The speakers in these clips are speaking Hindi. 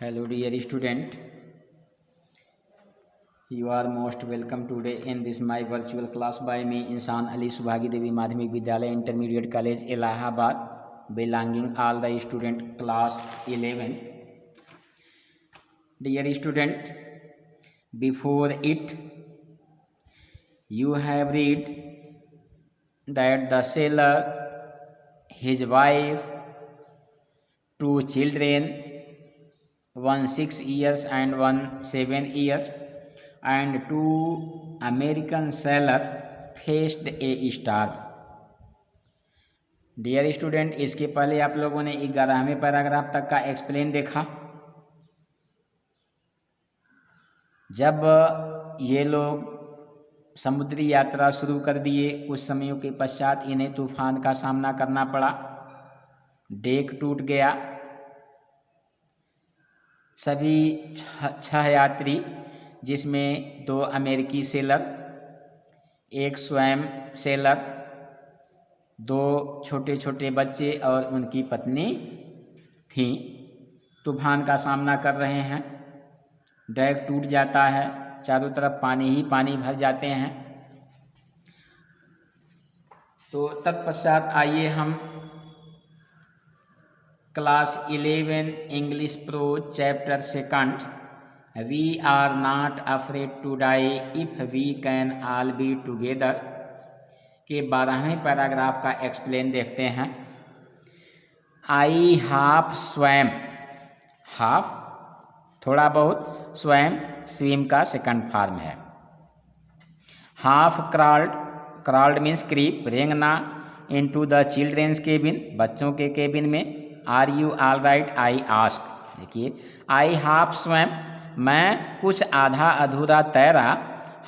Hello dear student, you are most welcome today in this my virtual class by me Insan Ali Subhagi Devi Madhyamik Vidyalaya Intermediate College Allahabad, belonging all the student class 11. Dear student, before it you have read that the sailor, his wife, two children, one 6 years and one 7 years, and two American sailor faced a storm. Dear student, इसके पहले आप लोगों ने 11वें पैराग्राफ तक का एक्सप्लेन देखा। जब ये लोग समुद्री यात्रा शुरू कर दिए, कुछ समयों के पश्चात इन्हें तूफान का सामना करना पड़ा, डेक टूट गया। सभी 6 यात्री, जिसमें 2 अमेरिकी सेलर, एक स्वयं सेलर, 2 छोटे छोटे बच्चे और उनकी पत्नी थी, तूफान का सामना कर रहे हैं। डेक टूट जाता है, चारों तरफ पानी ही पानी भर जाते हैं। तो तत्पश्चात आइए हम class 11 English pro chapter 2 we are not afraid to die if we can all be together के 12वें पैराग्राफ का एक्सप्लेन देखते हैं। आई हाफ स्वैम, हाफ थोड़ा बहुत, स्वैम स्विम का सेकंड फॉर्म है। Half crawled, crawled means creep, रेंगना, इनटू द चिल्ड्रेंस केबिन, बच्चों के केबिन में। Are you all right, I ask. देखिए, आई हाफ स्वैम, मैं कुछ आधा अधूरा तैरा,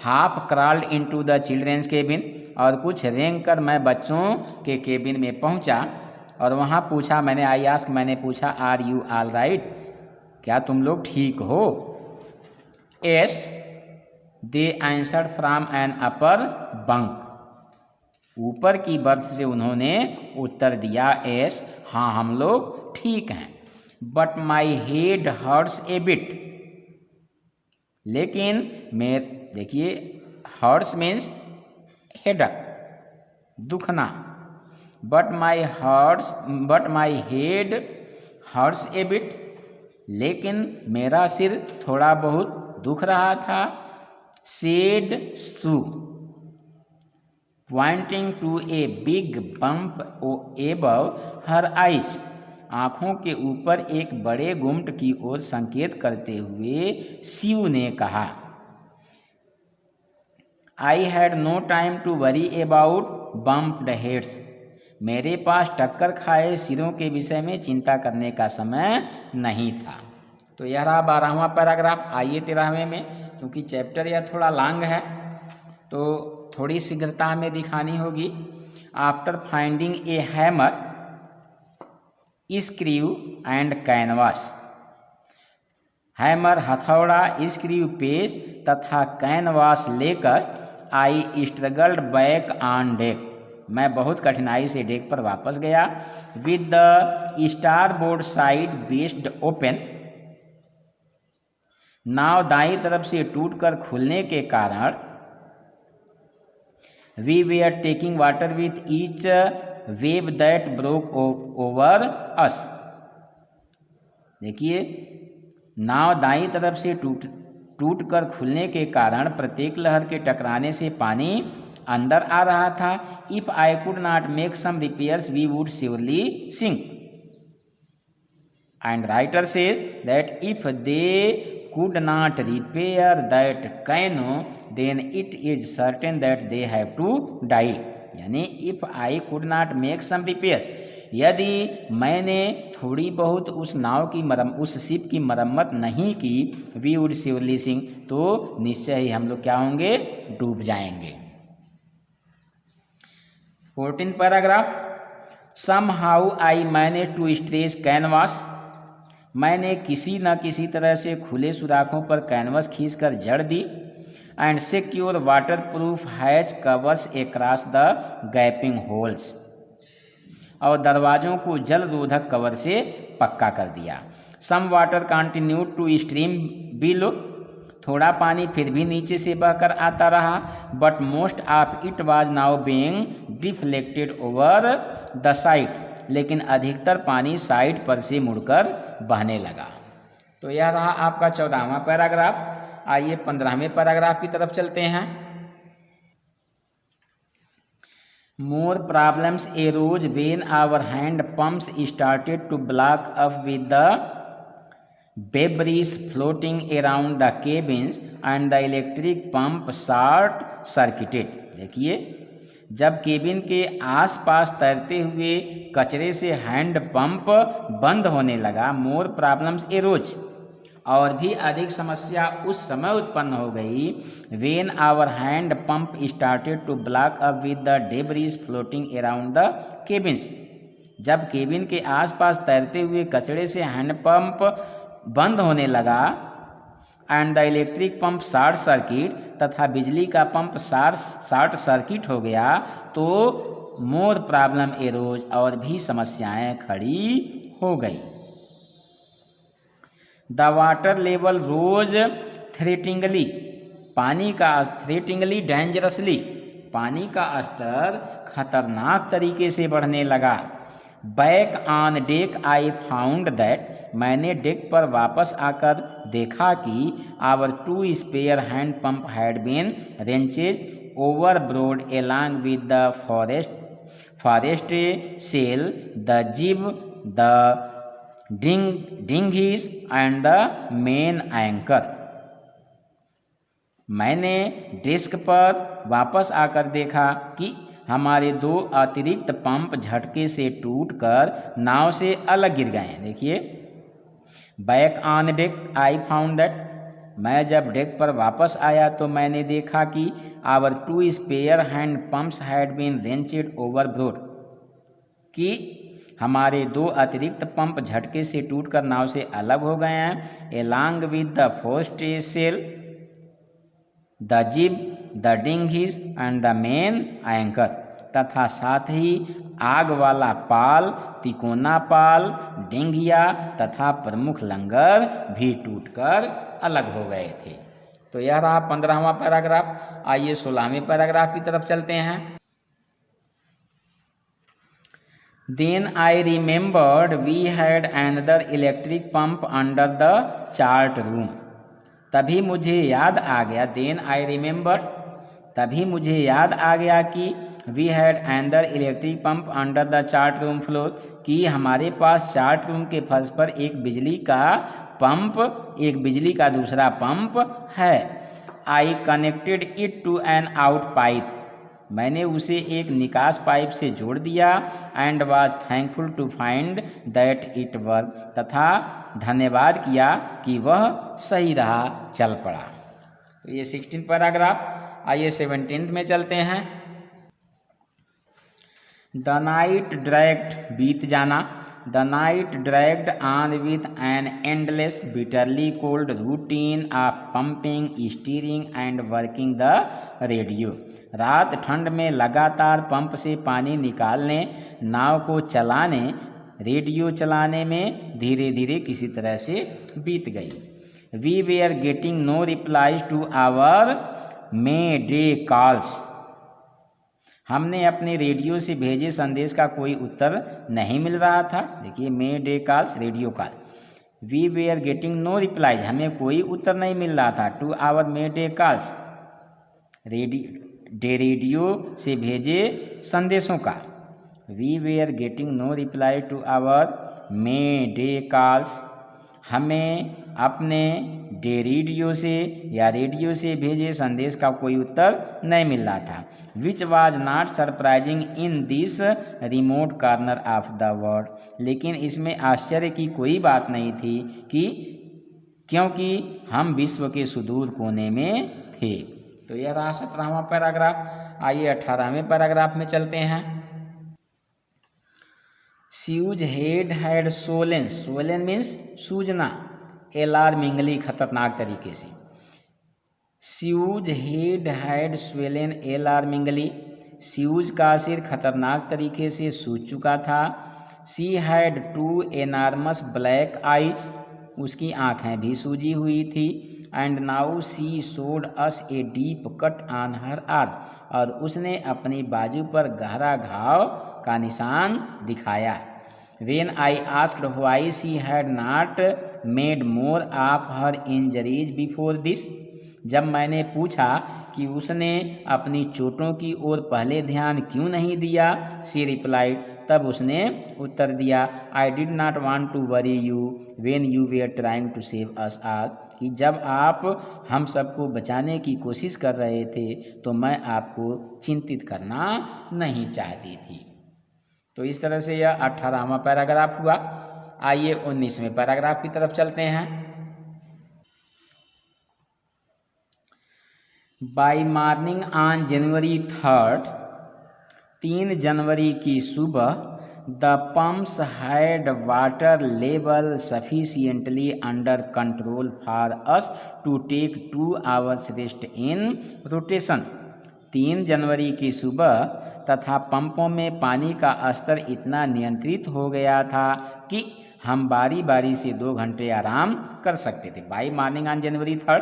half crawled into the children's cabin, और कुछ रेंग कर मैं बच्चों के केबिन में पहुंचा और वहां पूछा मैंने, आई आस्क, मैंने पूछा, आर यू ऑल राइट, क्या तुम लोग ठीक हो? S they answered from an upper bunk, ऊपर की बर्थ से उन्होंने उत्तर दिया, एस, हाँ हम लोग ठीक हैं। But my head hurts a bit, लेकिन देखिए, हर्ट्स मीन्स हेडक, दुखना। But my head hurts a bit, लेकिन मेरा सिर थोड़ा बहुत दुख रहा था। Said Sue, pointing to a big bump above her eyes, आँखों के ऊपर एक बड़े गुम्ट की ओर संकेत करते हुए शिव ने कहा। I had no time to worry about bumped heads, मेरे पास टक्कर खाए सिरों के विषय में चिंता करने का समय नहीं था। तो यह रहा 12वां पैराग्राफ। आइए 13वें में, क्योंकि चैप्टर यह थोड़ा लॉन्ग है तो थोड़ी शीघ्रता में दिखानी होगी। After finding a hammer, screw and canvas, hammer हथौड़ा, स्क्रू पेच तथा कैनवास लेकर I struggled back on deck, मैं बहुत कठिनाई से डेक पर वापस गया। With the starboard side bashed open, नाव दाईं तरफ से टूटकर खुलने के कारण, we were taking water with each wave that broke over us. देखिए, नाव दाईं तरफ से टूटकर खुलने के कारण प्रत्येक लहर के टकराने से पानी अंदर आ रहा था। If I could not make some repairs we would surely sink, and writer says that if they could not repair that canoe then it is certain that they have to die। यानी if I could not make some repairs, यदि मैंने थोड़ी बहुत उस नाव की उस शिप की मरम्मत नहीं की, we would surely sink, तो निश्चय ही हम लोग क्या होंगे, डूब जाएंगे। 14th paragraph. somehow I managed to stretch canvas, मैंने किसी न किसी तरह से खुले सुराखों पर कैनवस खींचकर जड़ दी। And secure waterproof hatch covers across the gaping holes, और दरवाज़ों को जल रोधक कवर से पक्का कर दिया। Some water continued to stream below, थोड़ा पानी फिर भी नीचे से बहकर आता रहा, but most of it was now being deflected over the side, लेकिन अधिकतर पानी साइड पर से मुड़कर बहने लगा। तो यह रहा आपका 14वां पैराग्राफ। आइए 15वें पैराग्राफ की तरफ चलते हैं। More problems arose when our hand pumps started to block up with the debris floating around the cabins and the electric pump short circuited। देखिए, जब केबिन के आसपास तैरते हुए कचरे से हैंड पंप बंद होने लगा, मोर प्रॉब्लम्स एरोज, और भी अधिक समस्या उस समय उत्पन्न हो गई, when our hand pump started to block up with the debris floating around the cabins, जब केबिन के आसपास तैरते हुए कचरे से हैंड पंप बंद होने लगा, and the electric pump short circuit, तथा बिजली का पंप शॉर्ट सर्किट हो गया, तो मोर प्रॉब्लम एरोज, और भी समस्याएं खड़ी हो गई। The water level rose threateningly, threateningly dangerously, पानी का स्तर खतरनाक तरीके से बढ़ने लगा। Back on deck I found that, मैंने डेक पर वापस आकर देखा कि our 2 spare hand pump had been wrenched overboard along with the foresail, the jib, the dinghies and the main anchor. मैंने डेस्क पर वापस आकर देखा कि हमारे 2 अतिरिक्त पंप झटके से टूटकर नाव से अलग गिर गए। देखिए, back on deck I found that, मैं जब डेक पर वापस आया तो मैंने देखा कि our 2 spare hand pumps had been wrenched overboard, कि हमारे 2 अतिरिक्त पंप झटके से टूटकर नाव से अलग हो गए हैं। Along with the foresail, the jib, the dinghies and the main anchor, तथा साथ ही आग वाला पाल, तिकोना पाल, डिंगिया तथा प्रमुख लंगर भी टूटकर अलग हो गए थे। तो यह रहा 15वां पैराग्राफ। आइए 16वें पैराग्राफ की तरफ चलते हैं। Then I remembered we had another electric pump under the chart room, तभी मुझे याद आ गया, देन आई रिमेंबर, तभी मुझे याद आ गया कि we had another electric pump under the chart room floor, कि हमारे पास चार्ट रूम के फर्श पर एक बिजली का दूसरा पंप है। I connected it to an out pipe, मैंने उसे एक निकास पाइप से जोड़ दिया। And was thankful to find that it work, तथा धन्यवाद किया कि वह सही रहा, चल पड़ा। तो ये 16 पैराग्राफ। आइए 17 में चलते हैं। द नाइट ड्रैग्ड, बीत जाना, the night dragged on with an endless bitterly cold routine of pumping, steering and working the radio, रात ठंड में लगातार पंप से पानी निकालने, नाव को चलाने, रेडियो चलाने में धीरे धीरे किसी तरह से बीत गई। We were getting no replies to our mayday calls, हमने अपने रेडियो से भेजे संदेश का कोई उत्तर नहीं मिल रहा था। देखिए, mayday calls, radio call. We were getting no replies, हमें कोई उत्तर नहीं मिल रहा था। To our mayday calls, radio से भेजे संदेशों का। We were getting no reply to our mayday calls, हमें अपने रेडियो से या रेडियो से भेजे संदेश का कोई उत्तर नहीं मिल रहा था। Which was not surprising in this remote corner of the world, लेकिन इसमें आश्चर्य की कोई बात नहीं थी कि क्योंकि हम विश्व के सुदूर कोने में थे। तो यह रहा 17वां पैराग्राफ। आइए 18वें पैराग्राफ में चलते हैं। Sue's head had swollen, swollen means सूजना, अलार्मिंगली, खतरनाक तरीके से। Sue's head had swollen alarmingly, Sue's का सिर खतरनाक तरीके से सूज चुका था। She had 2 enormous black eyes, उसकी आंखें भी सूजी हुई थी। And now she showed us a deep cut on her arm, और उसने अपनी बाजू पर गहरा घाव का निशान दिखाया। When I asked why she had not made more of her injuries before this, जब मैंने पूछा कि उसने अपनी चोटों की ओर पहले ध्यान क्यों नहीं दिया, she replied, तब उसने उत्तर दिया, I did not want to worry you when you were trying to save us all, कि जब आप हम सबको बचाने की कोशिश कर रहे थे तो मैं आपको चिंतित करना नहीं चाहती थी। तो इस तरह से यह 18वां पैराग्राफ हुआ। आइए 19वें पैराग्राफ की तरफ चलते हैं। बाय मॉर्निंग ऑन जनवरी 3, 3 जनवरी की सुबह, the pumps had water level sufficiently under control for us to take 2 hours rest in rotation. 3 जनवरी की सुबह तथा पंपों में पानी का स्तर इतना नियंत्रित हो गया था कि हम बारी बारी से 2 घंटे आराम कर सकते थे। बाई मॉर्निंग ऑन जनवरी 3,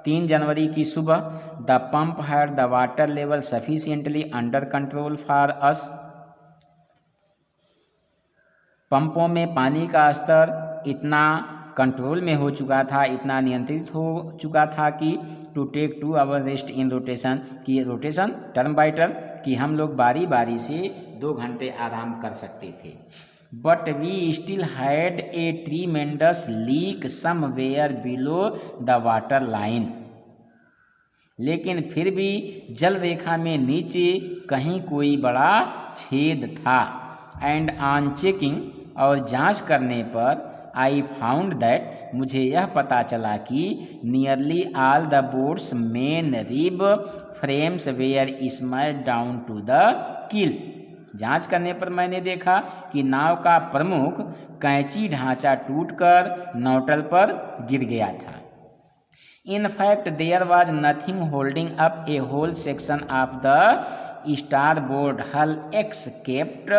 3 जनवरी की सुबह, the pump had the water level sufficiently under control for अस, पंपों में पानी का स्तर इतना कंट्रोल में हो चुका था, इतना नियंत्रित हो चुका था कि to take 2 hour rest in rotation, कि रोटेशन टर्म बाई टर्म, कि हम लोग बारी बारी से 2 घंटे आराम कर सकते थे। But we still had a tremendous leak somewhere below the water line, लेकिन फिर भी जल रेखा में नीचे कहीं कोई बड़ा छेद था। एंड ऑन चेकिंग, और जांच करने पर, आई फाउंड दैट, मुझे यह पता चला कि nearly all the boat's main rib frames were smashed down to the keel, जांच करने पर मैंने देखा कि नाव का प्रमुख कैंची ढांचा टूटकर नौटल पर गिर गया था। In fact there was nothing holding up a whole section of the starboard hull except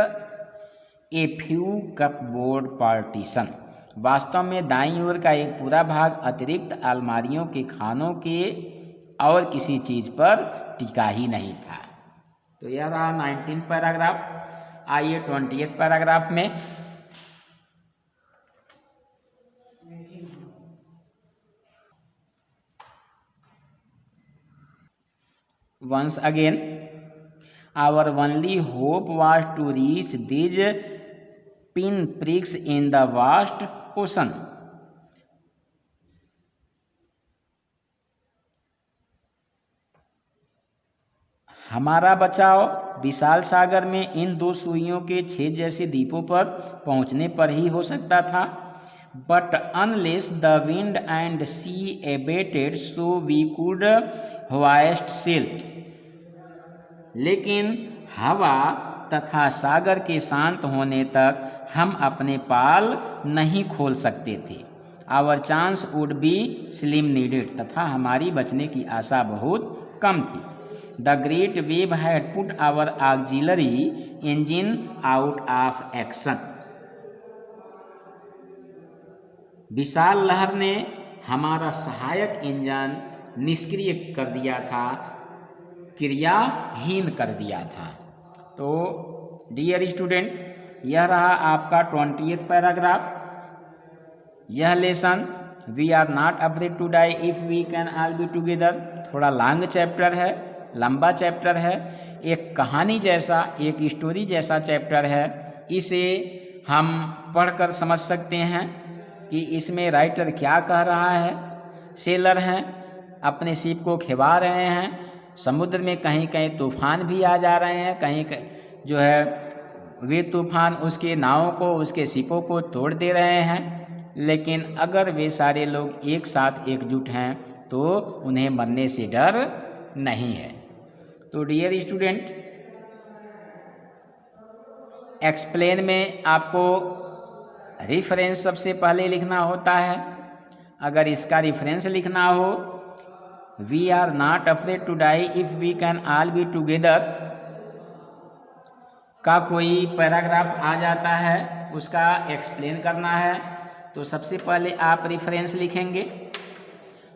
a few cupboard partition, वास्तव में दाईं ओर का एक पूरा भाग अतिरिक्त अलमारियों के खानों के और किसी चीज पर टिका ही नहीं था। तो यह रहा 19 पैराग्राफ। आइए 20th पैराग्राफ में। Once again, our only hope was to reach these pinpricks in the vast ocean. हमारा बचाव विशाल सागर में इन 2 सुइयों के छेद जैसे द्वीपों पर पहुंचने पर ही हो सकता था। But unless the wind and sea abated so we could hoist sail, लेकिन हवा तथा सागर के शांत होने तक हम अपने पाल नहीं खोल सकते थे। Our chance would be slim indeed, तथा हमारी बचने की आशा बहुत कम थी। The great wave had put our auxiliary engine out of action, विशाल लहर ने हमारा सहायक इंजन निष्क्रिय कर दिया था, क्रियाहीन कर दिया था। तो डियर स्टूडेंट, यह रहा आपका 20th पैराग्राफ। यह lesson we are not afraid to die if we can all be together थोड़ा लॉन्ग चैप्टर है, लंबा चैप्टर है, एक कहानी जैसा, एक स्टोरी जैसा चैप्टर है। इसे हम पढ़कर समझ सकते हैं कि इसमें राइटर क्या कह रहा है। सेलर हैं, अपने शिप को खिवा रहे हैं, समुद्र में कहीं कहीं तूफान भी आ जा रहे हैं, कहीं जो है वे तूफान उसके नावों को, उसके शिपों को तोड़ दे रहे हैं। लेकिन अगर वे सारे लोग एक साथ एकजुट हैं तो उन्हें मरने से डर नहीं है। तो डियर स्टूडेंट, एक्सप्लेन में आपको रेफरेंस सबसे पहले लिखना होता है। अगर इसका रेफरेंस लिखना हो, we are not afraid to die if we can all be together का कोई पैराग्राफ आ जाता है, उसका एक्सप्लेन करना है। तो सबसे पहले आप रेफरेंस लिखेंगे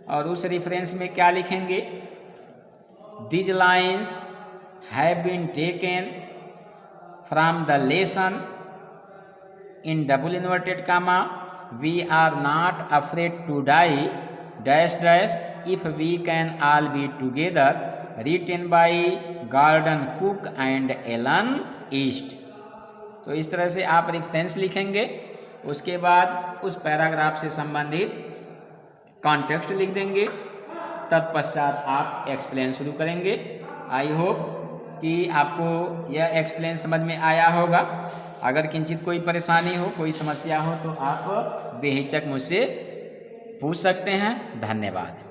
और उस रेफरेंस में क्या लिखेंगे, these lines have been taken from the lesson in double inverted comma we are not afraid to die dash dash if we can all be together, written by Gordon Cook and Alan East। तो इस तरह से आप रेफरेंस लिखेंगे, उसके बाद उस पैराग्राफ से संबंधित कॉन्टेक्स्ट लिख देंगे, तत्पश्चात आप एक्सप्लेन शुरू करेंगे। आई होप कि आपको यह एक्सप्लेन समझ में आया होगा। अगर किंचित कोई परेशानी हो, कोई समस्या हो तो आप बेहिचक मुझसे पूछ सकते हैं। धन्यवाद।